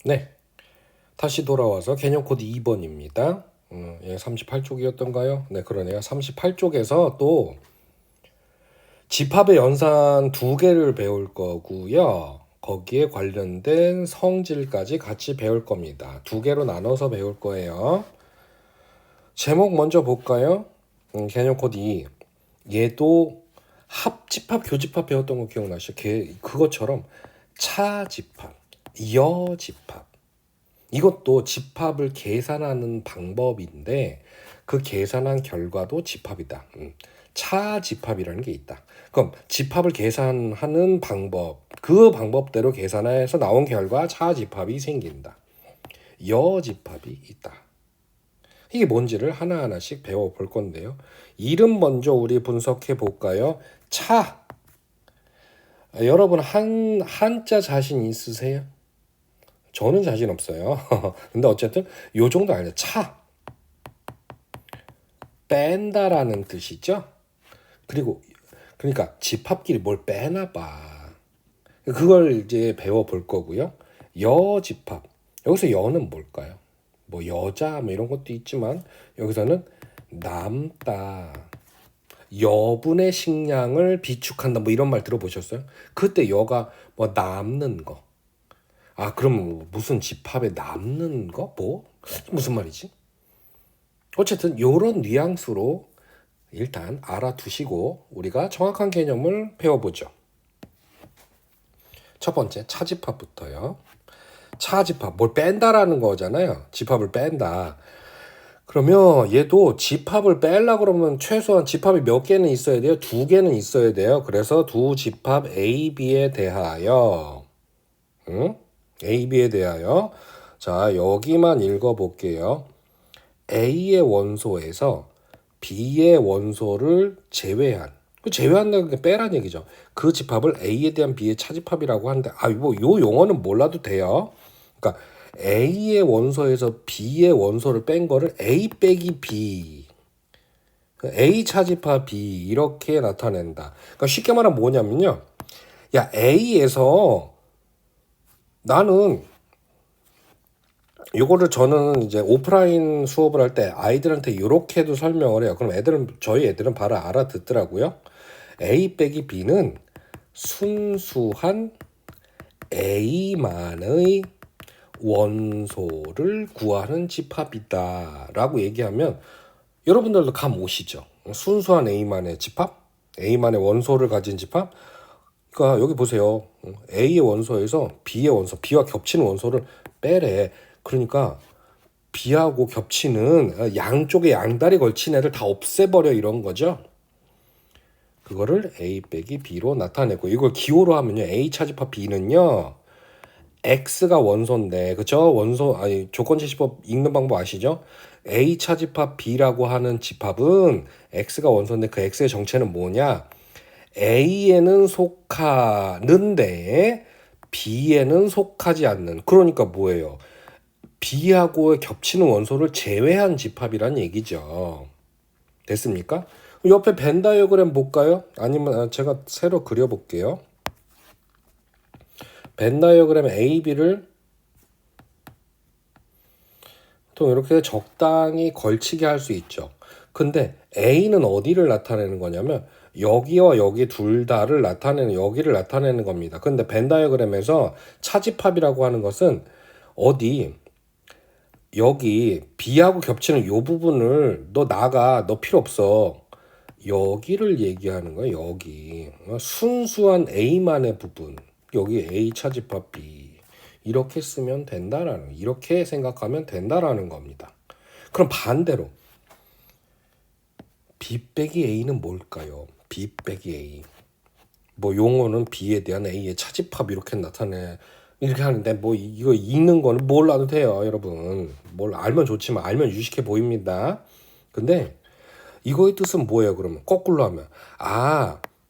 네, 다시 돌아와서 개념 코드 2번입니다. 38쪽이었던가요? 네, 그러네요. 38쪽에서 또 집합의 연산 두 개를 배울 거고요. 거기에 관련된 성질까지 같이 배울 겁니다. 두 개로 나눠서 배울 거예요. 제목 먼저 볼까요? 개념 코드 2. 얘도 합집합, 교집합 배웠던 거 기억나시죠? 그것처럼 차집합, 여집합. 이것도 집합을 계산하는 방법인데 그 계산한 결과도 집합이다. 차집합이라는 게 있다. 그럼 집합을 계산하는 방법, 그 방법대로 계산해서 나온 결과 차집합이 생긴다. 여집합이 있다. 이게 뭔지를 하나하나씩 배워볼 건데요. 이름 먼저 우리 분석해 볼까요? 차. 여러분 한자 자신 있으세요? 저는 자신 없어요. 근데 어쨌든 요 정도 알죠. 차. 뺀다라는 뜻이죠. 그리고 그러니까 집합끼리 뭘 빼나 봐. 그걸 이제 배워볼 거고요. 여집합. 여기서 여는 뭘까요? 뭐 여자 뭐 이런 것도 있지만 여기서는 남다. 여분의 식량을 비축한다 뭐 이런 말 들어보셨어요? 그때 여가 뭐 남는 거. 아 그럼 무슨 집합에 남는 거? 뭐? 무슨 말이지? 어쨌든 요런 뉘앙스로 일단 알아두시고 우리가 정확한 개념을 배워보죠. 첫 번째 차집합부터요. 차집합 뭘 뺀다라는 거잖아요. 집합을 뺀다. 그러면 얘도 집합을 빼려고 그러면 최소한 집합이 몇 개는 있어야 돼요? 두 개는 있어야 돼요. 그래서 두 집합 A, B에 대하여 A, B에 대하여 자 여기만 읽어볼게요. A의 원소에서 B의 원소를 제외한 제외한다는 게 빼란 얘기죠. 그 집합을 A에 대한 B의 차집합이라고 하는데 요 용어는 몰라도 돼요. 그러니까 A의 원소에서 B의 원소를 뺀 거를 A 빼기 B A 차집합 B 이렇게 나타낸다. 그러니까 쉽게 말하면 뭐냐면요. 야 A에서 나는 요거를 저는 이제 오프라인 수업을 할 때 아이들한테 이렇게도 설명을 해요. 그럼 저희 애들은 바로 알아듣더라고요. A 빼기 B는 순수한 A만의 원소를 구하는 집합이다 라고 얘기하면 여러분들도 감 오시죠? 순수한 A만의 집합? A만의 원소를 가진 집합? 그러니까 여기 보세요. A의 원소에서 B의 원소, B와 겹치는 원소를 빼래. 그러니까 B하고 겹치는 양쪽에 양다리 걸친 애를 다 없애버려 이런 거죠. 그거를 A 빼기 B로 나타내고 이걸 기호로 하면요. A 차집합 B는요. X가 원소인데 그쵸? 조건제시법 읽는 방법 아시죠? A 차집합 B라고 하는 집합은 X가 원소인데 그 X의 정체는 뭐냐? A에는 속하는데 B에는 속하지 않는 그러니까 뭐예요? B하고 겹치는 원소를 제외한 집합이란 얘기죠. 됐습니까? 옆에 벤 다이어그램 볼까요? 아니면 제가 새로 그려볼게요. 벤 다이어그램 A, B를 또 이렇게 적당히 걸치게 할 수 있죠. 근데 A는 어디를 나타내는 거냐면 여기와 여기 둘 다를 나타내는 여기를 나타내는 겁니다. 근데 벤 다이어그램에서 차집합이라고 하는 것은 어디 여기 B하고 겹치는 요 부분을 너 필요 없어. 여기를 얘기하는 거야. 여기 순수한 A만의 부분 여기 A 차집합 B 이렇게 쓰면 된다라는 이렇게 생각하면 된다라는 겁니다. 그럼 반대로 B 빼기 A는 뭘까요? B 빼기 A 뭐 용어는 B에 대한 A의 차집합 이렇게 나타내 이렇게 하는데 뭐 이거 읽는 거는 몰라도 돼요 여러분. 뭘 알면 좋지만 알면 유식해 보입니다. 근데 이거의 뜻은 뭐예요 그러면 거꾸로 하면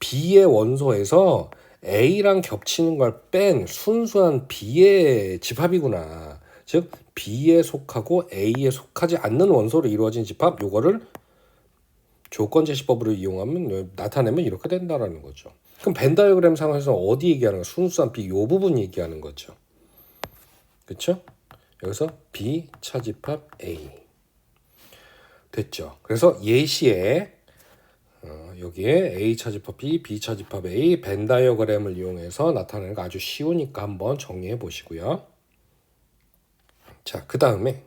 B의 원소에서 A랑 겹치는 걸 뺀 순수한 B의 집합이구나. 즉 B에 속하고 A에 속하지 않는 원소로 이루어진 집합 요거를 조건제시법으로 이용하면 나타내면 이렇게 된다라는 거죠. 그럼 벤 다이어그램 상황에서 어디 얘기하는 거야? 순수한 B 요 부분 얘기하는 거죠. 그쵸? 여기서 B 차집합 A 됐죠. 그래서 예시에 여기에 A 차집합 B, B 차집합 A 벤 다이어그램을 이용해서 나타내는 거 아주 쉬우니까 한번 정리해 보시고요. 자, 그 다음에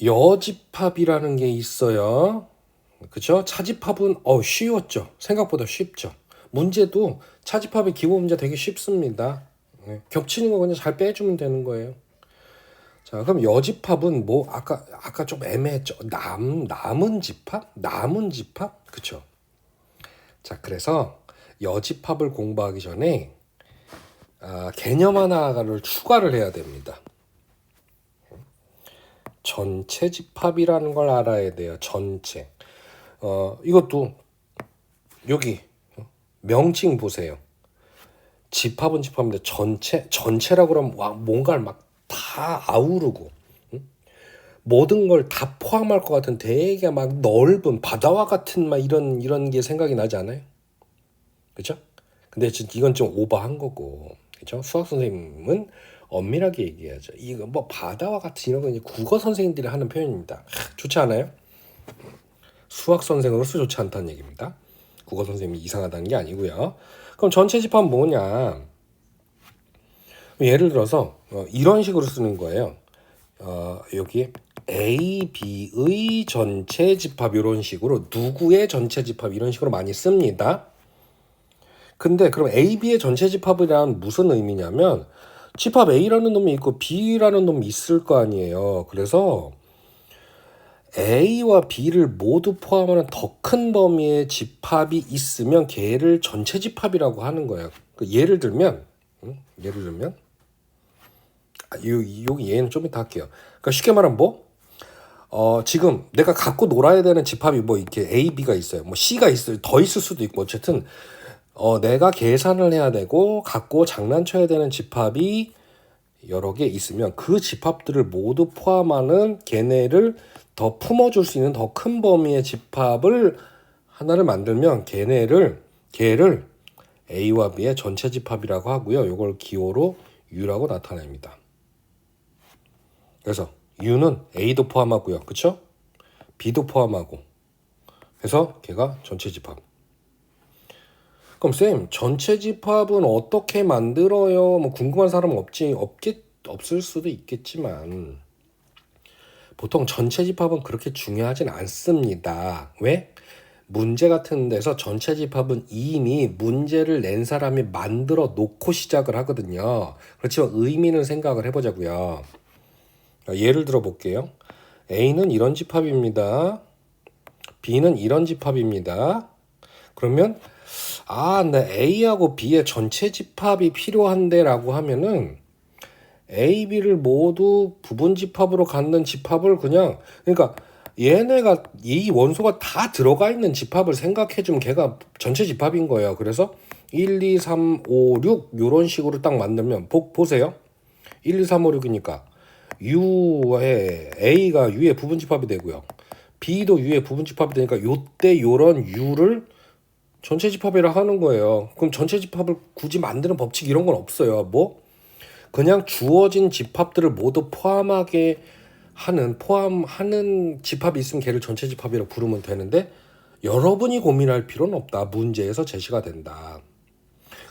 여집합이라는 게 있어요. 그죠? 차집합은 쉬웠죠. 생각보다 쉽죠. 문제도 차집합의 기본 문제 되게 쉽습니다. 네, 겹치는 거 그냥 잘 빼주면 되는 거예요. 자, 그럼 여집합은 뭐 아까 좀 애매했죠. 남은 집합? 남은 집합? 그쵸? 자, 그래서 여집합을 공부하기 전에 개념 하나를 추가를 해야 됩니다. 전체 집합이라는 걸 알아야 돼요. 전체. 이것도 여기 명칭 보세요. 집합은 집합인데 전체라고 그러면 뭔가를 막 다 아우르고 모든 걸 다 포함할 것 같은 되게 막 넓은 바다와 같은 막 이런 게 생각이 나지 않아요? 그죠? 근데 이건 좀 오버한 거고, 그죠? 수학 선생님은 엄밀하게 얘기하죠. 이거 뭐 바다와 같은 이런 건 이제 국어 선생님들이 하는 표현입니다. 좋지 않아요? 수학 선생으로서 좋지 않다는 얘기입니다. 국어 선생님이 이상하다는 게 아니고요. 그럼 전체 집합은 뭐냐? 예를 들어서 이런 식으로 쓰는 거예요. 여기에 A, B의 전체 집합 이런 식으로 누구의 전체 집합 이런 식으로 많이 씁니다. 근데 그럼 A, B의 전체 집합이란 무슨 의미냐면 집합 A라는 놈이 있고 B라는 놈이 있을 거 아니에요. 그래서 A와 B를 모두 포함하는 더 큰 범위의 집합이 있으면 걔를 전체 집합이라고 하는 거예요. 예를 들면 여기 얘는 좀 이따 할게요. 그러니까 쉽게 말하면 뭐? 지금 내가 갖고 놀아야 되는 집합이 뭐 이렇게 A, B가 있어요. 뭐 C가 있을 더 있을 수도 있고 어쨌든 내가 계산을 해야 되고 갖고 장난쳐야 되는 집합이 여러 개 있으면 그 집합들을 모두 포함하는 걔네를 더 품어줄 수 있는 더 큰 범위의 집합을 하나를 만들면 걔를 A와 B의 전체 집합이라고 하고요. 이걸 기호로 U라고 나타냅니다. 그래서 U는 A도 포함하고요. 그쵸? B도 포함하고. 그래서 걔가 전체 집합. 그럼 쌤, 전체 집합은 어떻게 만들어요? 뭐 궁금한 사람은 없을 수도 있겠지만 보통 전체 집합은 그렇게 중요하진 않습니다. 왜? 문제 같은 데서 전체 집합은 이미 문제를 낸 사람이 만들어 놓고 시작을 하거든요. 그렇지만 의미는 생각을 해보자고요. 예를 들어 볼게요. A는 이런 집합입니다. B는 이런 집합입니다. 그러면 나 A하고 B의 전체 집합이 필요한데 라고 하면은 A, B를 모두 부분 집합으로 갖는 집합을 그러니까 얘네가 이 원소가 다 들어가 있는 집합을 생각해주면 걔가 전체 집합인 거예요. 그래서 1, 2, 3, 5, 6 이런 식으로 딱 만들면 보세요. 1, 2, 3, 5, 6이니까 U에 A가 U의 부분 집합이 되고요. B도 U의 부분 집합이 되니까 요때 요런 U를 전체 집합이라 하는 거예요. 그럼 전체 집합을 굳이 만드는 법칙 이런 건 없어요. 뭐 그냥 주어진 집합들을 모두 포함하는 집합이 있으면 걔를 전체 집합이라고 부르면 되는데 여러분이 고민할 필요는 없다. 문제에서 제시가 된다.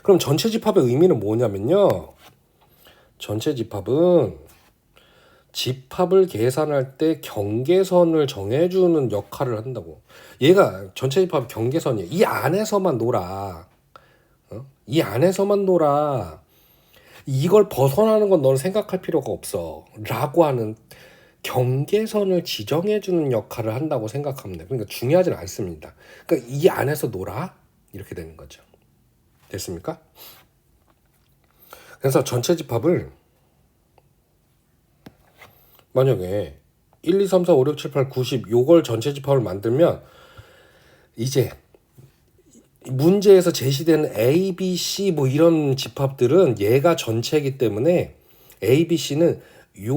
그럼 전체 집합의 의미는 뭐냐면요. 전체 집합은 집합을 계산할 때 경계선을 정해주는 역할을 한다고. 얘가 전체 집합 경계선이에요. 이 안에서만 놀아. 이 안에서만 놀아. 이걸 벗어나는 건 넌 생각할 필요가 없어. 라고 하는 경계선을 지정해주는 역할을 한다고 생각하면 돼요. 그러니까 중요하진 않습니다. 그러니까 이 안에서 놀아. 이렇게 되는 거죠. 됐습니까? 그래서 전체 집합을 만약에 1, 2, 3, 4, 5, 6, 7, 8, 9, 10 요걸 전체 집합을 만들면 이제 문제에서 제시되는 A, B, C 뭐 이런 집합들은 얘가 전체이기 때문에 A, B, C는 요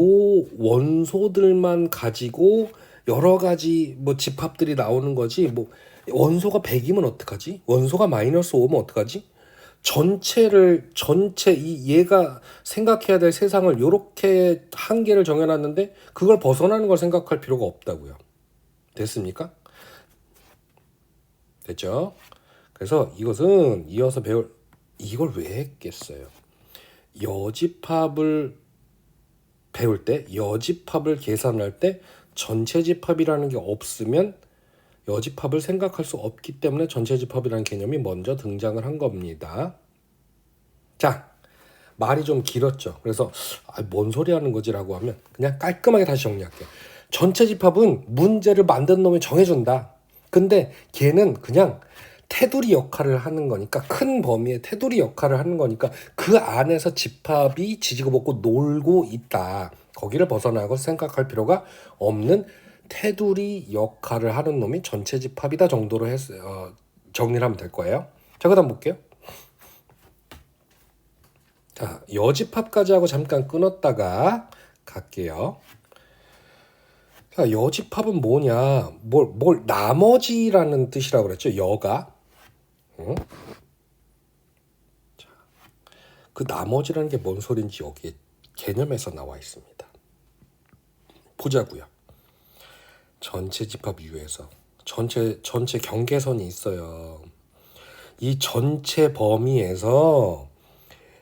원소들만 가지고 여러 가지 뭐 집합들이 나오는 거지. 뭐 원소가 100이면 어떡하지? 원소가 마이너스 5면 어떡하지? 전체 얘가 생각해야 될 세상을 요렇게 한계를 정해놨는데 그걸 벗어나는 걸 생각할 필요가 없다고요. 됐습니까? 됐죠? 그래서 이것은 이어서 배울 이걸 왜 했겠어요? 여집합을 배울 때 여집합을 계산할 때 전체 집합이라는 게 없으면 여집합을 생각할 수 없기 때문에 전체 집합이라는 개념이 먼저 등장을 한 겁니다. 자, 말이 좀 길었죠. 그래서 뭔 소리 하는 거지 라고 하면 그냥 깔끔하게 다시 정리할게요. 전체 집합은 문제를 만든 놈이 정해준다. 근데 걔는 그냥 테두리 역할을 하는 거니까, 큰 범위의 테두리 역할을 하는 거니까 그 안에서 집합이 지지고 볶고 놀고 있다. 거기를 벗어나고 생각할 필요가 없는 테두리 역할을 하는 놈이 전체 집합이다 정도로 정리를 하면 될 거예요. 자, 그 다음 볼게요. 자, 여집합까지 하고 잠깐 끊었다가 갈게요. 자, 여집합은 뭐냐? 뭘 나머지라는 뜻이라고 그랬죠. 여가. 응? 자, 그 나머지라는 게 뭔 소린지 여기에 개념에서 나와 있습니다. 보자고요. 전체 집합 이유에서 전체 경계선이 있어요. 이 전체 범위에서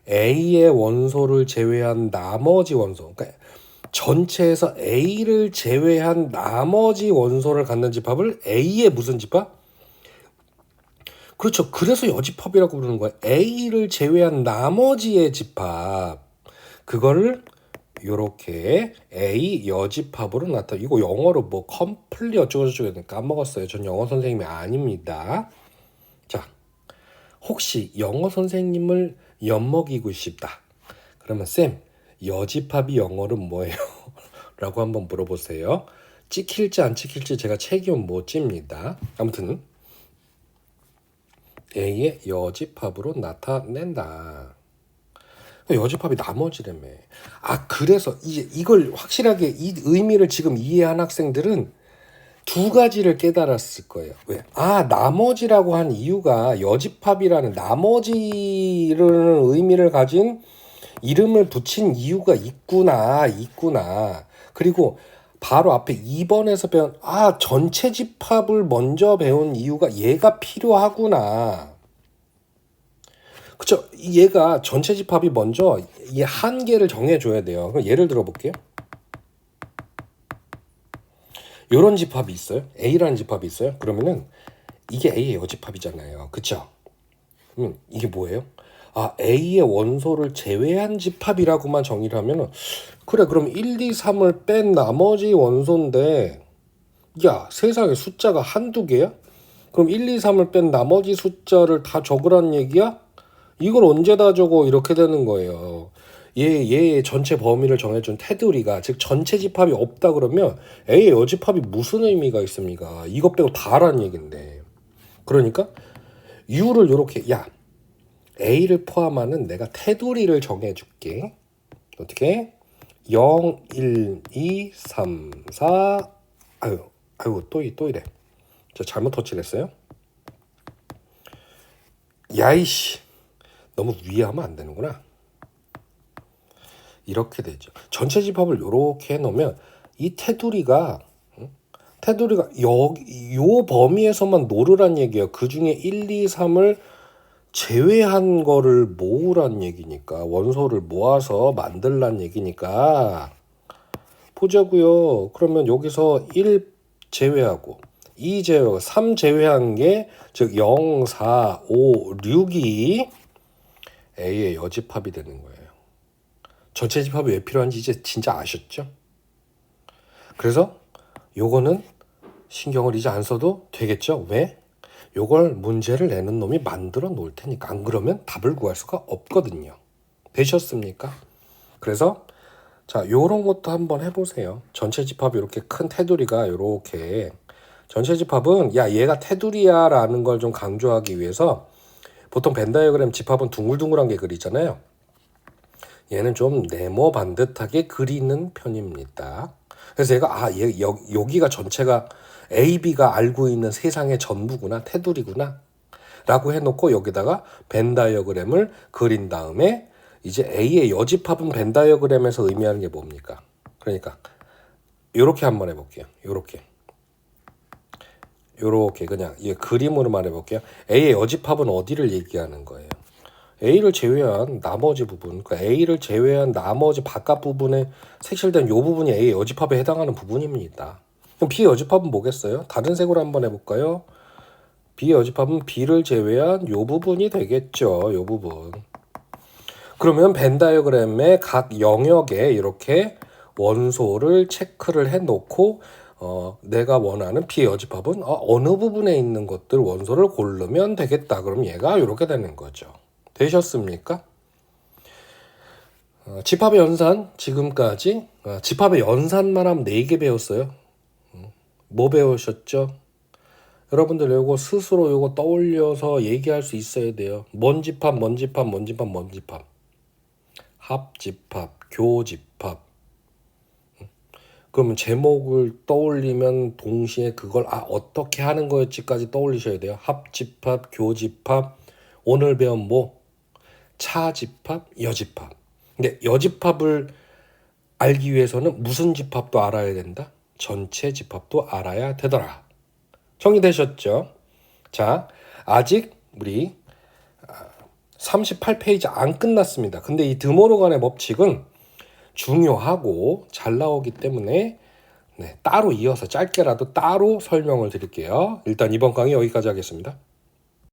A의 원소를 제외한 나머지 원소, 그러니까 전체에서 A를 제외한 나머지 원소를 갖는 집합을 A의 무슨 집합? 그렇죠. 그래서 여집합이라고 부르는 거예요. A를 제외한 나머지의 집합. 그거를 요렇게 A 여집합으로 나타나. 이거 영어로 뭐 컴플리 어쩌고저쩌고 까먹었어요. 전 영어 선생님이 아닙니다. 자, 혹시 영어 선생님을 엿먹이고 싶다. 그러면 쌤, 여집합이 영어로 뭐예요? 라고 한번 물어보세요. 찍힐지 안 찍힐지 제가 책임은 못 집니다. 아무튼 A의 여집합으로 나타낸다. 여집합이 나머지라며. 그래서 이걸 확실하게 이 의미를 지금 이해한 학생들은 두 가지를 깨달았을 거예요. 왜? 나머지라고 한 이유가 여집합이라는 나머지라는 의미를 가진 이름을 붙인 이유가 있구나. 그리고 바로 앞에 2번에서 배운 전체 집합을 먼저 배운 이유가 얘가 필요하구나. 그쵸? 얘가 전체 집합이 먼저 이 한계를 정해줘야 돼요. 그럼 예를 들어 볼게요. 요런 집합이 있어요. A라는 집합이 있어요. 그러면은 이게 A의 여집합이잖아요. 그쵸? 이게 뭐예요? A의 원소를 제외한 집합이라고만 정의를 하면은 그래, 그럼 1, 2, 3을 뺀 나머지 원소인데 야, 세상에 숫자가 한두 개야? 그럼 1, 2, 3을 뺀 나머지 숫자를 다 적으라는 얘기야? 이걸 언제 다 적어? 이렇게 되는 거예요. 얘의 전체 범위를 정해준 테두리가, 즉 전체 집합이 없다 그러면 A의 여집합이 무슨 의미가 있습니까? 이것 빼고 다라는 얘긴데. 그러니까 U를 이렇게 A를 포함하는 내가 테두리를 정해줄게. 어떻게? 0, 1, 2, 3, 4 아유 또 이래. 저 잘못 터치를 했어요. 야이씨, 너무 위에 하면 안 되는구나. 이렇게 되죠. 전체 집합을 이렇게 해놓으면 이 테두리가 요 범위에서만 노르란 얘기예요. 그 중에 1, 2, 3을 제외한 거를 모으란 얘기니까, 원소를 모아서 만들란 얘기니까. 보자고요. 그러면 여기서 1 제외하고 2 제외하고 3 제외한 게 즉 0, 4, 5, 6이 A의 여집합이 되는 거예요. 전체 집합이 왜 필요한지 이제 진짜 아셨죠? 그래서 요거는 신경을 이제 안 써도 되겠죠? 왜? 요걸 문제를 내는 놈이 만들어 놓을 테니까. 안 그러면 답을 구할 수가 없거든요. 되셨습니까? 그래서 자, 요런 것도 한번 해보세요. 전체 집합이 이렇게 큰 테두리가 이렇게, 전체 집합은 얘가 테두리야 라는 걸 좀 강조하기 위해서 보통 벤 다이어그램 집합은 둥글둥글한 게 그리잖아요. 얘는 좀 네모 반듯하게 그리는 편입니다. 그래서 얘가 여기가 전체가 A, B가 알고 있는 세상의 전부구나, 테두리구나. 라고 해놓고 여기다가 벤 다이어그램을 그린 다음에 이제 A의 여집합은 벤 다이어그램에서 의미하는 게 뭡니까? 그러니까 요렇게 한번 해볼게요. 요렇게 그냥 이 그림으로 말해볼게요. A의 여집합은 어디를 얘기하는 거예요? A를 제외한 나머지 부분, 그러니까 A를 제외한 나머지 바깥 부분에 색칠된 요 부분이 A의 여집합에 해당하는 부분입니다. 그럼 B의 여집합은 뭐겠어요? 다른 색으로 한번 해볼까요? B의 여집합은 B를 제외한 요 부분이 되겠죠. 요 부분. 그러면 벤 다이어그램의 각 영역에 이렇게 원소를 체크를 해놓고 내가 원하는 B의 여집합은 어느 부분에 있는 것들 원소를 고르면 되겠다. 그럼 얘가 이렇게 되는 거죠. 되셨습니까? 집합의 연산 지금까지 집합의 연산만 하면 4개 배웠어요. 뭐 배우셨죠? 여러분들 요거 스스로 요거 떠올려서 얘기할 수 있어야 돼요. 뭔 집합, 뭔 집합, 뭔 집합, 뭔 집합. 합집합, 교집합. 그러면 제목을 떠올리면 동시에 그걸 어떻게 하는 거였지까지 떠올리셔야 돼요. 합집합, 교집합, 오늘 배운 뭐? 차집합, 여집합. 근데 여집합을 알기 위해서는 무슨 집합도 알아야 된다? 전체 집합도 알아야 되더라. 정리되셨죠? 자, 아직 우리 38페이지 안 끝났습니다. 근데 이 드모르간의 법칙은 중요하고 잘 나오기 때문에 따로 이어서 짧게라도 따로 설명을 드릴게요. 일단 이번 강의 여기까지 하겠습니다.